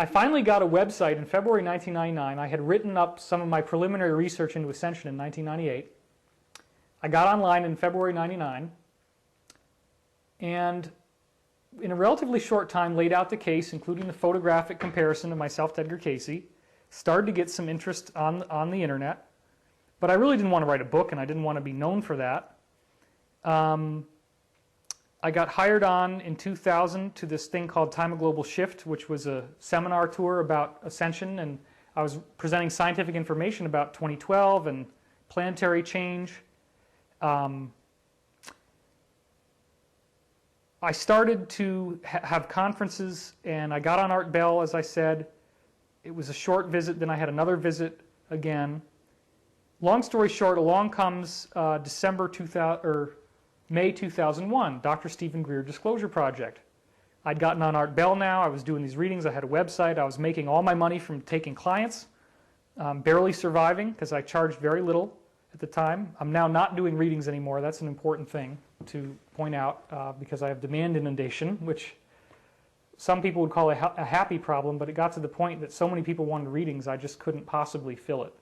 finally got a website in February 1999. I had written up some of my preliminary research into Ascension in 1998. I got online in February 99, and in a relatively short time laid out the case, including the photographic comparison of myself to Edgar Cayce, started to get some interest on the internet, but I really didn't want to write a book, and I didn't want to be known for that. I got hired on in 2000 to this thing called Time of Global Shift, which was a seminar tour about Ascension, and I was presenting scientific information about 2012 and planetary change. I started to have conferences, and I got on Art Bell, as I said. It was a short visit, then I had another visit again. Long story short, along comes May 2001, Dr. Stephen Greer Disclosure Project. I'd gotten on Art Bell now, I was doing these readings, I had a website, I was making all my money from taking clients, barely surviving because I charged very little at the time. I'm now not doing readings anymore, that's an important thing to point out because I have demand inundation, which some people would call a happy problem, but it got to the point that so many people wanted readings, I just couldn't possibly fill it.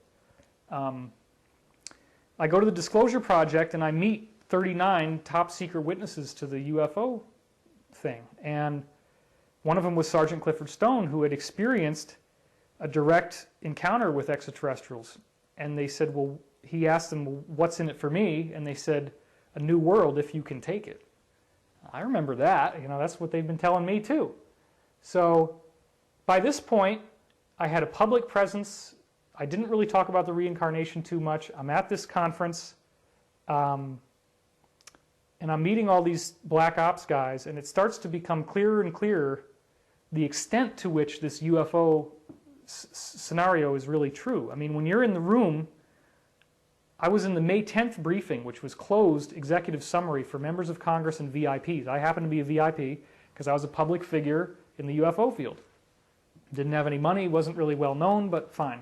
I go to the Disclosure Project and I meet 39 top secret witnesses to the UFO thing. And one of them was Sergeant Clifford Stone, who had experienced a direct encounter with extraterrestrials. And they said, well, he asked them, well, what's in it for me? And they said, a new world if you can take it. I remember that. That's what they've been telling me too. So by this point, I had a public presence. I didn't really talk about the reincarnation too much. I'm at this conference. And I'm meeting all these black ops guys, and it starts to become clearer and clearer the extent to which this UFO scenario is really true. I mean, when you're in the room, I was in the May 10th briefing, which was closed executive summary for members of Congress and VIPs. I happened to be a VIP because I was a public figure in the UFO field. Didn't have any money, wasn't really well known, but fine.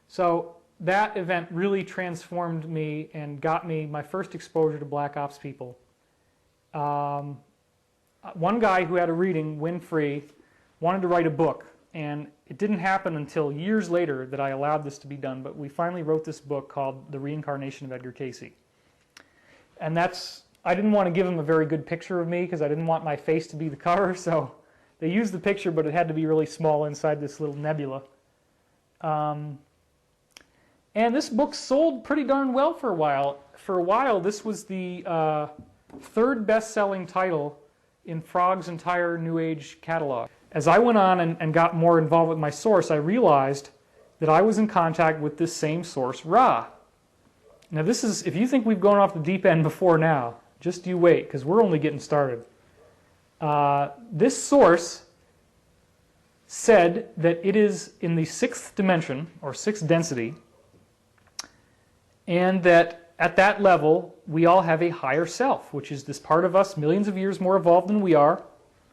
So that event really transformed me and got me my first exposure to black ops people. One guy who had a reading, Winfrey, wanted to write a book, and it didn't happen until years later that I allowed this to be done, but we finally wrote this book called The Reincarnation of Edgar Cayce. And I didn't want to give him a very good picture of me because I didn't want my face to be the cover, so they used the picture, but it had to be really small inside this little nebula. And this book sold pretty darn well for a while. For a while, this was the third best-selling title in Frogg's entire New Age catalog. As I went on and got more involved with my source, I realized that I was in contact with this same source, Ra. Now this is, if you think we've gone off the deep end before now, just you wait, because we're only getting started. This source said that it is in the sixth dimension, or sixth density, and that at that level, we all have a higher self, which is this part of us millions of years more evolved than we are,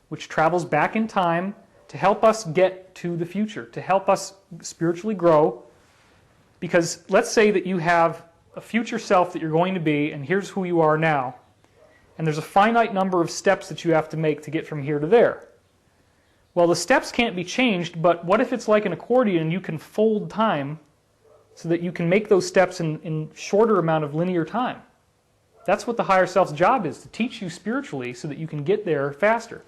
which travels back in time to help us get to the future, to help us spiritually grow. Because let's say that you have a future self that you're going to be, and here's who you are now. And there's a finite number of steps that you have to make to get from here to there. Well, the steps can't be changed, but what if it's like an accordion and you can fold time so that you can make those steps in shorter amount of linear time? That's what the higher self's job is, to teach you spiritually so that you can get there faster.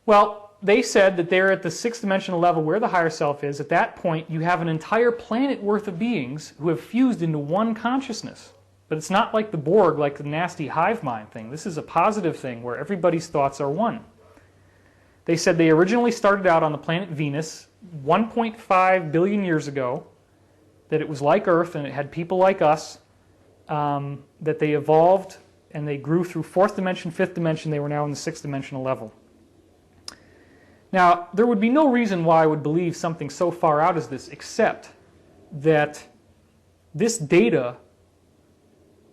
Well, they said that they're at the sixth dimensional level where the higher self is. At that point, you have an entire planet worth of beings who have fused into one consciousness. But it's not like the Borg, like the nasty hive mind thing. This is a positive thing where everybody's thoughts are one. They said they originally started out on the planet Venus 1.5 billion years ago, that it was like Earth and it had people like us, that they evolved and they grew through fourth dimension, fifth dimension. They were now in the sixth dimensional level. Now, there would be no reason why I would believe something so far out as this, except that this data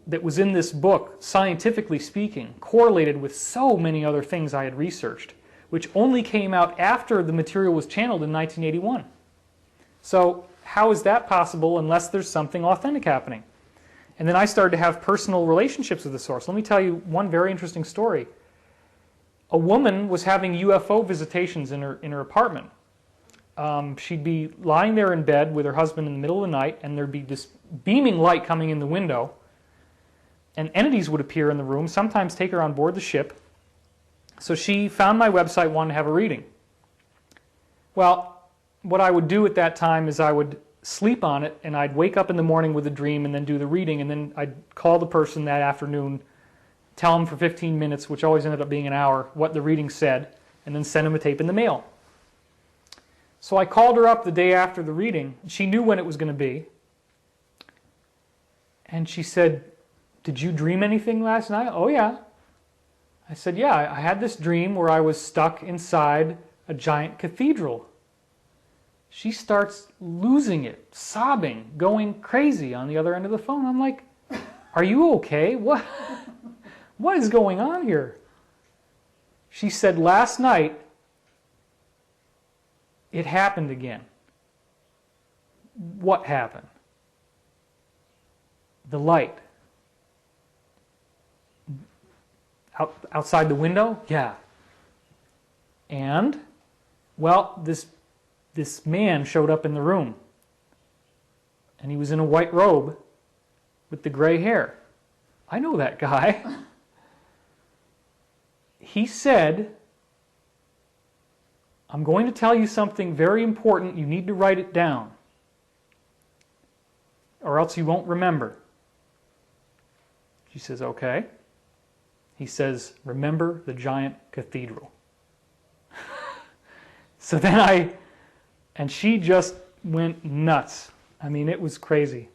that was in this book, scientifically speaking, correlated with so many other things I had researched, which only came out after the material was channeled in 1981. So how is that possible unless there's something authentic happening? And then I started to have personal relationships with the source. Let me tell you one very interesting story. A woman was having UFO visitations in her apartment. She'd be lying there in bed with her husband in the middle of the night, and there'd be this beaming light coming in the window, and entities would appear in the room, sometimes take her on board the ship. So she found my website, wanted to have a reading. Well, what I would do at that time is I would sleep on it, and I'd wake up in the morning with a dream and then do the reading, and then I'd call the person that afternoon, tell them for 15 minutes, which always ended up being an hour, what the reading said, and then send them a tape in the mail. So I called her up the day after the reading. She knew when it was going to be. And she said, "Did you dream anything last night?" "Oh, yeah." I said, "Yeah, I had this dream where I was stuck inside a giant cathedral." She starts losing it, sobbing, going crazy on the other end of the phone. I'm like, "Are you okay? What is going on here?" She said, "Last night, it happened again." "What happened?" "The light." Outside the window? "Yeah." "And?" "Well, this man showed up in the room, and he was in a white robe with the gray hair." "I know that guy." "He said, 'I'm going to tell you something very important. You need to write it down, or else you won't remember.'" She says, "Okay." He says, "Remember the giant cathedral." So then and she just went nuts. I mean, it was crazy.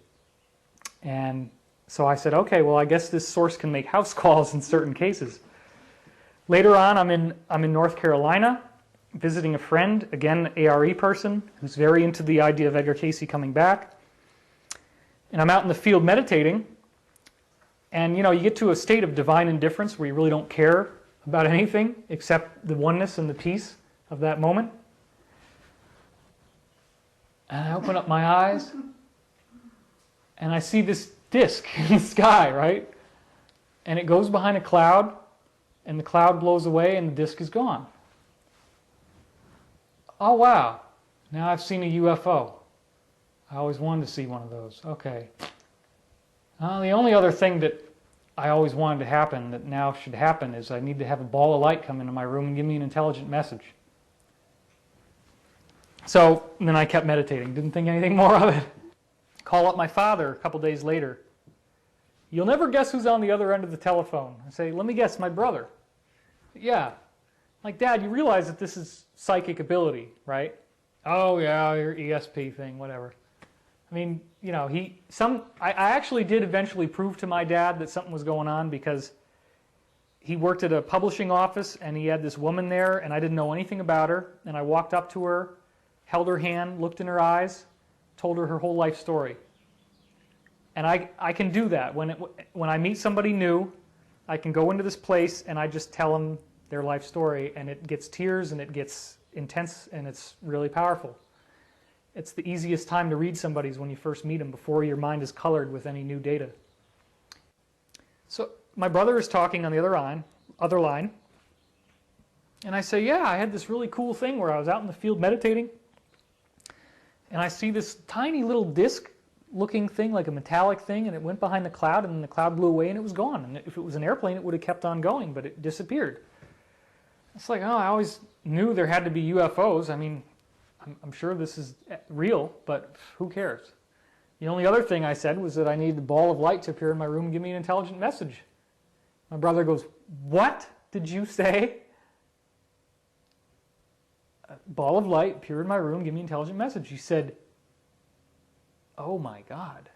And so I said, okay, well, I guess this source can make house calls in certain cases. Later on, I'm in North Carolina, visiting a friend, again, ARE person, who's very into the idea of Edgar Cayce coming back. And I'm out in the field meditating, and you get to a state of divine indifference where you really don't care about anything except the oneness and the peace of that moment. And I open up my eyes, and I see this disc in the sky, right? And it goes behind a cloud, and the cloud blows away, and the disc is gone. Oh, wow. Now I've seen a UFO. I always wanted to see one of those. Okay. The only other thing that I always wanted to happen, that now should happen, is I need to have a ball of light come into my room and give me an intelligent message. So then I kept meditating, didn't think anything more of it. Call up my father a couple days later. You'll never guess who's on the other end of the telephone. I say, let me guess, my brother. Yeah. Like, Dad, you realize that this is psychic ability, right? Oh, yeah, your ESP thing, whatever. I mean, I actually did eventually prove to my dad that something was going on, because he worked at a publishing office and he had this woman there, and I didn't know anything about her, and I walked up to her, held her hand, looked in her eyes, told her whole life story. And I can do that. When I meet somebody new, I can go into this place and I just tell them their life story, and it gets tears and it gets intense and it's really powerful. It's the easiest time to read somebody's when you first meet them, before your mind is colored with any new data. So my brother is talking on the other line, and I say, yeah, I had this really cool thing where I was out in the field meditating, and I see this tiny little disc looking thing, like a metallic thing, and it went behind the cloud, and then the cloud blew away and it was gone. And if it was an airplane, it would have kept on going, but it disappeared. It's like, oh, I always knew there had to be UFOs. I mean, I'm sure this is real, but who cares? The only other thing I said was that I needed a ball of light to appear in my room and give me an intelligent message. My brother goes, what did you say? A ball of light appear in my room, give me an intelligent message. He said, oh my God,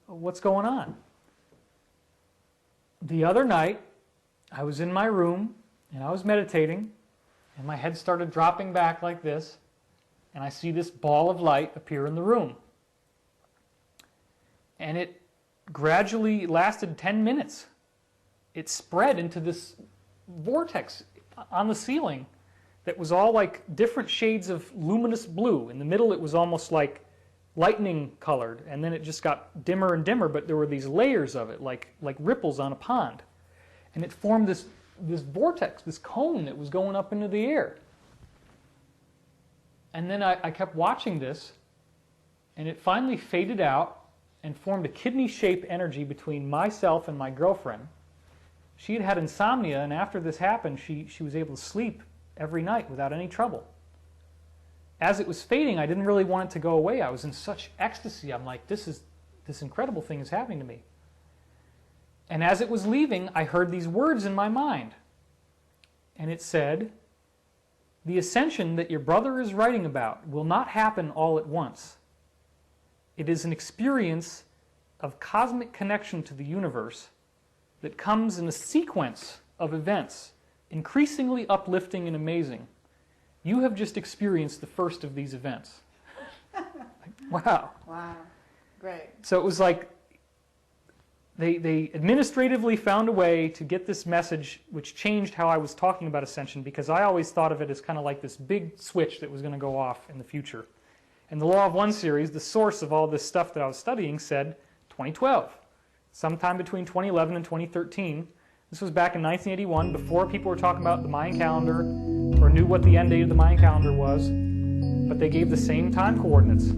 what's going on? The other night, I was in my room and I was meditating, and my head started dropping back like this, and I see this ball of light appear in the room. And it gradually lasted 10 minutes. It spread into this vortex on the ceiling that was all like different shades of luminous blue. In the middle, it was almost like lightning colored, and then it just got dimmer and dimmer, but there were these layers of it, like ripples on a pond. And it formed this vortex, this cone that was going up into the air. And then I kept watching this, and it finally faded out and formed a kidney-shaped energy between myself and my girlfriend. She had had insomnia, and after this happened, she was able to sleep every night without any trouble. As it was fading, I didn't really want it to go away. I was in such ecstasy. I'm like, this incredible thing is happening to me. And as it was leaving, I heard these words in my mind. And it said, the ascension that your brother is writing about will not happen all at once. It is an experience of cosmic connection to the universe that comes in a sequence of events, increasingly uplifting and amazing. You have just experienced the first of these events. Wow. Wow. Great. So it was like they administratively found a way to get this message, which changed how I was talking about ascension, because I always thought of it as kind of like this big switch that was going to go off in the future. And the Law of One series, the source of all this stuff that I was studying, said 2012. Sometime between 2011 and 2013. This was back in 1981, before people were talking about the Mayan calendar or knew what the end date of the Mayan calendar was, but they gave the same time coordinates.